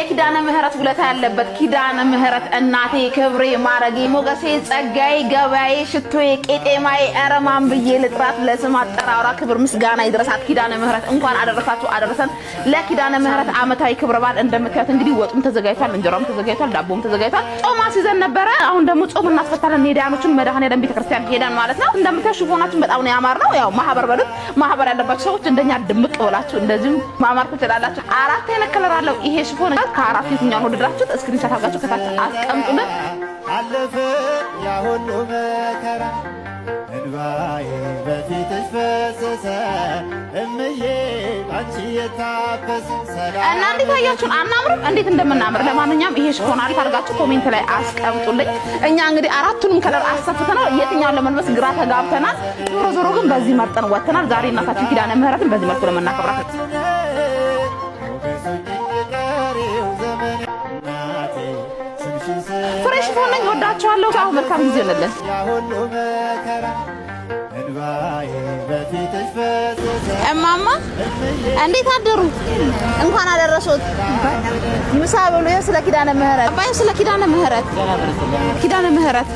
የኪዳነ ምህረት ውለታ ያለበት ኪዳነ ምህረት እናቴ ክብሬ ማረጌ ሞገሴ ጸጋዬ ገበያዬ ሽቶዬ ቄጤማዬ አረማን ብዬ ልጥራት ለስም አጠራራ ክብር ምስጋና ይድረሳት ኪዳነ ምህረት እንኳን አደረሳችሁ አደረሰን ለኪዳነ ምህረት አመታዊ ክብረ በዓል እንደምታዩት እንግዲህ ወጡም ተዘጋጅቷል እንጀራውም ተዘጋጅቷል ዳቦም ተዘጋጅቷል ጾማ ሲዘን ነበረ አሁን ደግሞ ጾም እናስፈታለን ሄዳኖችን መድኃኔዓለም ቤተክርስቲያን ሄዳን ማለት ነው እንደምታዩ ሽፎናችን በጣም ነው ያማርነው ያው ማህበር በሉት ማህበር ያለባችሁ ሰዎች እንደኛ ድምቅ ብላችሁ እንደዚህ ማማር ትችላላችሁ አራት አይነት ከለር አለው ይሄ ሽፎን ከአራት የትኛውን ወደዳችሁት ስክሪንሾት አድርጋችሁ ከታች አስቀምጡልን አለፈ ያ ሁሉ መከራ እንባዬ በፊትሽ ፈሰሰ እምዬ አንቺ የታበሰ ሰላም እና እንዴት አያችሁን አናምርም እንዴት እንደምናምር ለማንኛውም ይሄ ሽፎን አሪፍ አድርጋችሁ ኮሜንት ላይ አስቀምጡልኝ እኛ እንግዲህ አራቱንም ከለር አሰፍተናል የትኛውን ለመልበስ ግራ ተጋብተናል ዞሮ ግን በዚህ መርጠን ወጥተናል ዛሬ እናታችን ኪዳነ ምህረትን በዚህ መልኩ ለምናከብራት ፍሬሽ ሆነኝ ወዳችኋለሁ ታው መልካም ጊዜ ይሁንልን እማማ እንዴት አደሩ እንኳን አደረሶት ምሳ ብሎ ስለ ኪዳነ ምህረት አባይ ስለ ኪዳነ ምህረት